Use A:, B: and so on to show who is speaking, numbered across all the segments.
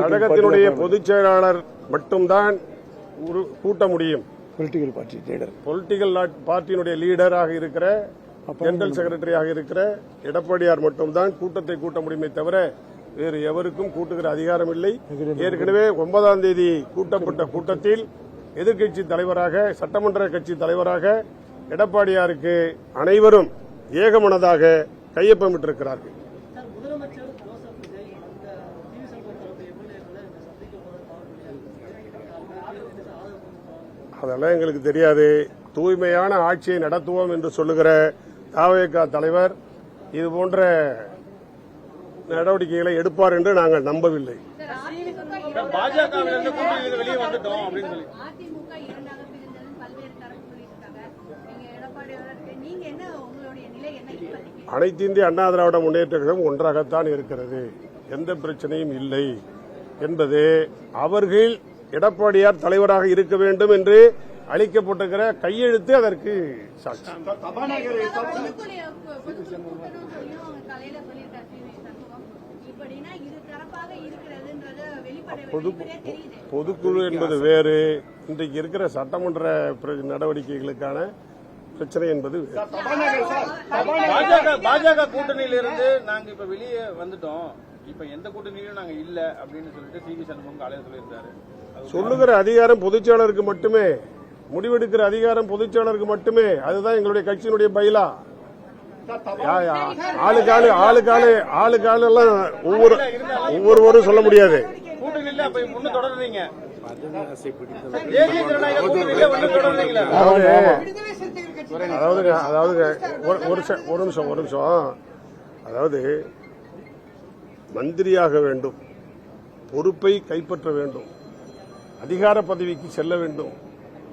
A: கழகத்தினுடைய பொதுச் செயலாளர் மட்டும்தான் கூட்ட முடியும். பொலிட்டிக்கல் பார்ட்டியினுடைய லீடராக இருக்கிற ஜெனரல் செக்ரட்டரியாக இருக்கிற எடப்பாடியார் மட்டும்தான் கூட்டத்தை கூட்ட முடியுமே தவிர வேறு எவருக்கும் கூட்டுகிற அதிகாரம் இல்லை. ஏற்கனவே 9ஆம் தேதி கூட்டப்பட்ட கூட்டத்தில் எதிர்க்கட்சி தலைவராக சட்டமன்ற கட்சி தலைவராக எடப்பாடியாருக்கு அனைவரும் ஏகமனதாக கையொப்பமிட்டிருக்கிறார்கள். அதெல்லாம் எங்களுக்கு தெரியாது. தூய்மையான ஆட்சியை நடத்துவோம் என்று சொல்லுகிற தாவேகா தலைவர் இதுபோன்ற நடவடிக்கைகளை எடுப்பார் என்று நாங்கள் நம்பவில்லை. அனைத்து இந்திய அண்ணா திராவிட முன்னேற்ற கழகம் ஒன்றாகத்தான் இருக்கிறது, எந்த பிரச்சனையும் இல்லை என்பது அவர்கள் எடப்பாடியார் தலைவராக இருக்க வேண்டும் என்று அளிக்கப்பட்டிருக்கிற கையெழுத்து அதற்கு சாட்சி. பொதுக்குழு என்பது வேறு, இன்றைக்கு இருக்கிற சட்டமன்ற நடவடிக்கைகளுக்கான பிரச்சனை என்பது
B: பாஜக கூட்டணியிலிருந்து நாங்க இப்ப வெளியே வந்துட்டோம், இப்ப எந்த கூட்டணியிலும் நாங்க இல்ல அப்படின்னு சொல்லிட்டு சிவி சண்முகம் காலையில் சொல்லியிருக்காரு.
A: சொல்லுகிற அதிகாரம் பொதுச்செயலாளருக்கு மட்டுமே, முடிவெடுக்கிற அதிகாரம் பொதுச்செயலாளருக்கு மட்டுமே. அதுதான் எங்களுடைய கட்சியினுடைய பைலா. ஆளுக்காலு எல்லாம் ஒவ்வொருவரும் சொல்ல முடியாது. ஒரு நிமிஷம். அதாவது மந்திரியாக வேண்டும், பொறுப்பை கைப்பற்ற வேண்டும், அதிகார பதவிக்கு செல்ல வேண்டும்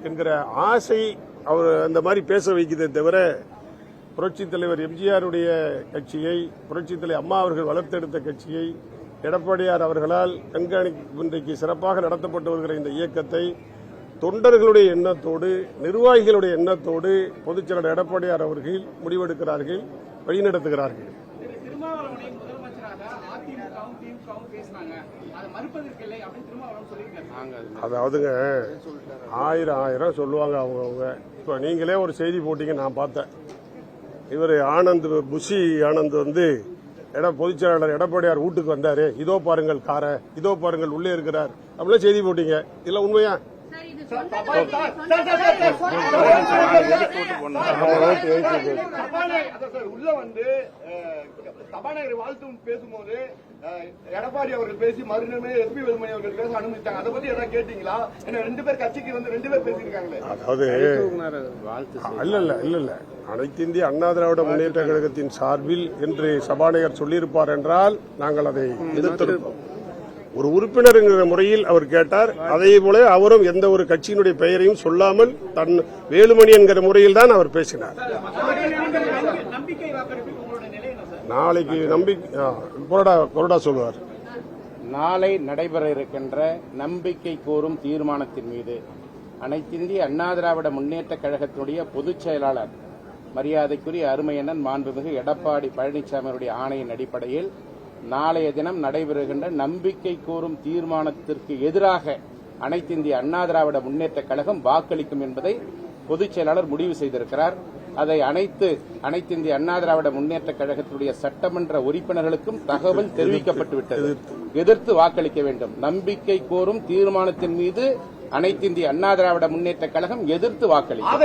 A: என்கிற ஆசை அவர் அந்த மாதிரி பேச வைக்கிறதே தவிர புரட்சித் தலைவர் எம்ஜிஆருடைய கட்சியை, புரட்சித் தலைவர் அம்மா அவர்கள் வளர்த்தெடுத்த கட்சியை எடப்பாடியார் அவர்களால் இன்றைக்கு சிறப்பாக நடத்தப்பட்டு வருகிற இந்த இயக்கத்தை தொண்டர்களுடைய எண்ணத்தோடு, நிர்வாகிகளுடைய எண்ணத்தோடு பொதுச் செயலாளர் எடப்பாடியார் அவர்கள் முடிவெடுக்கிறார்கள், வழிநடத்துகிறார்கள். அதாவதுங்க ஆயிரம் சொல்லுவாங்க அவங்க. இப்ப நீங்களே ஒரு செய்தி போட்டீங்க, நான் பார்த்தேன். இவர் புஷி ஆனந்த் வந்து பொதுச் செயலாளர் எடப்பாடியார் வீட்டுக்கு வந்தாரு, இதோ பாருங்கள் கார, இதோ பாருங்கள் உள்ளே இருக்கிறார் அப்படிலாம் செய்தி போட்டீங்க. இதெல்லாம் உண்மையா?
C: உள்ள வந்து சபாநாயகர் வாழ்த்து பேசும்போது எடப்பாடி அவர்கள் பேசி மறுநாள் எஸ்பி வேலுமணி அவர்கள் பேச அனுமதித்தாங்க. அதை பத்தி எதாவது கேட்டீங்களா? ரெண்டு பேர் கட்சிக்கு வந்து 2 பேர் பேசியிருக்காங்களே.
A: அதாவது இல்ல அனைத்து இந்திய அண்ணா திராவிட முன்னேற்ற கழகத்தின் சார்பில் என்று சபாநாயகர் சொல்லியிருப்பார் என்றால் நாங்கள் அதை எதிர்த்திருப்போம். ஒரு உறுப்பினர் என்கிற முறையில் அவர் கேட்டார். அதே போல அவரும் எந்த ஒரு கட்சியினுடைய பெயரையும் சொல்லாமல் தன் வேலுமணி என்கிற முறையில் தான் அவர் பேசினார். நாளைக்கு கொறடா சொல்லுவார்.
D: நாளை நடைபெற இருக்கின்ற நம்பிக்கை கோரும் தீர்மானத்தின் மீது அனைத்திந்திய அண்ணா திராவிட முன்னேற்ற கழகத்தினுடைய பொதுச் செயலாளர் மரியாதைக்குரிய அருமையண்ணன் மாண்புமிகு எடப்பாடி பழனிசாமியுடைய ஆணையின் அடிப்படையில் நாளைய தினம் நடைபெறுகின்ற நம்பிக்கை கோரும் தீர்மானத்திற்கு எதிராக அனைத்திந்திய அண்ணா திராவிட முன்னேற்ற கழகம் வாக்களிக்கும் என்பதை பொதுச் செயலாளர் முடிவு செய்திருக்கிறார். அதை அனைத்திந்திய அண்ணா திராவிட முன்னேற்ற கழகத்தினுடைய சட்டமன்ற உறுப்பினர்களுக்கும் தகவல் தெரிவிக்கப்பட்டுவிட்டது. எதிர்த்து வாக்களிக்க வேண்டும். நம்பிக்கை கோரும் தீர்மானத்தின் மீது அனைத்திந்திய அண்ணா திராவிட முன்னேற்ற கழகம் எதிர்த்து வாக்களிக்கும்.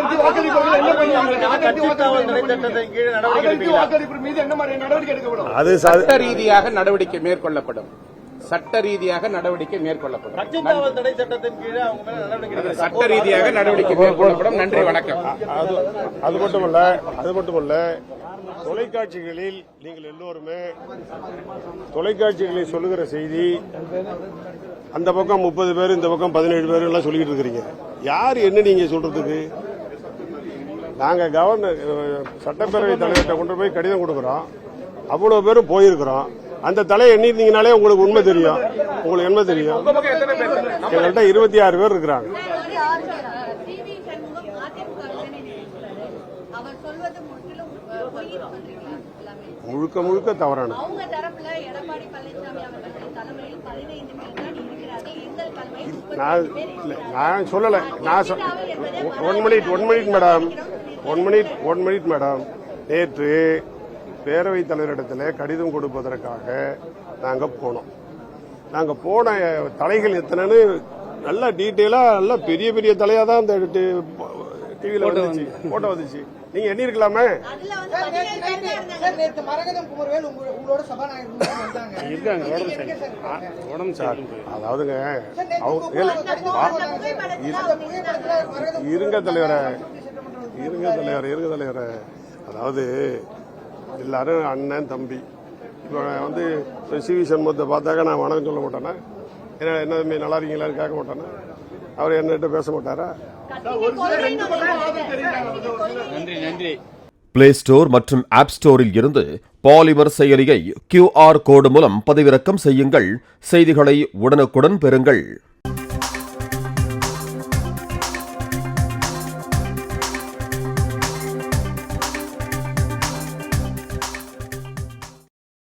D: சட்ட ரீதியாக நடவடிக்கை மேற்கொள்ளப்படும். சட்ட ரீதியாக நடவடிக்கை மேற்கொள்ளப்படும். சட்ட ரீதியாக நடவடிக்கை மேற்கொள்ளப்படும். நன்றி, வணக்கம்.
A: அது மட்டுமல்ல தொலைக்காட்சிகளில் நீங்கள் எல்லோருமே தொலைக்காட்சிகளில் சொல்லுகிற செய்தி அந்த பக்கம் 30 பேர், இந்த பக்கம் 17 பேர் எல்லாம் சொல்லிட்டு இருக்கிறீங்க. யார் என்ன நீங்க சொல்றதுக்கு? நாங்க கவர்னர் சட்டப்பேரவை தலைவர்கிட்ட கொண்டு போய் கடிதம் கொடுக்கிறோம். அவ்வளவு பேரும் போயிருக்கிறோம். அந்த தலையை எண்ணிருந்தீங்கனாலே உங்களுக்கு உண்மை தெரியும். உங்களுக்கு என்ன தெரியும்? எங்கள்கிட்ட 26 பேர் இருக்கிறாங்க. முழுக்க முழுக்க தவறானது.
E: அவங்க தரப்புல எடப்பாடி பழனிசாமி அவர்கள் தலைமையில் 15 பேர் தான் இருக்கிறாங்க. எங்கள் தலைமையில்
A: நான் சொல்லலை. One minute madam. நேற்று பேரவைத் தலைவரிடத்தில் கடிதம் கொடுப்பதற்காக நாங்கள் போனோம். நாங்கள் போன தலைகள் எத்தனைன்னு நல்லா டீட்டெயிலாக நல்லா பெரிய பெரிய தலையாக தான் அந்த டிவியில் வந்துச்சு, போட்டோ வந்துச்சு. நீங்க எண்ணி இருக்கலாமே. அதாவதுங்க இருங்க தலைவரை, அதாவது எல்லாரும் அண்ணன் தம்பி. இப்போ வந்து சிவி சண்முகத்தை பார்த்தாக்க நான் வணக்கம் சொல்ல மாட்டேன்னா, என்ன தம்பி நல்லா இருக்கீங்களான்னு கேட்க மாட்டேன்னா, அவர் என்னகிட்ட பேச மாட்டாரா?
B: நன்றி.
F: பிளே ஸ்டோர் மற்றும் ஆப் ஸ்டோரில் இருந்து பாலிமர் செயலியை QR கோடு மூலம் பதிவிறக்கம் செய்யுங்கள். செய்திகளை உடனுக்குடன் பெறுங்கள்.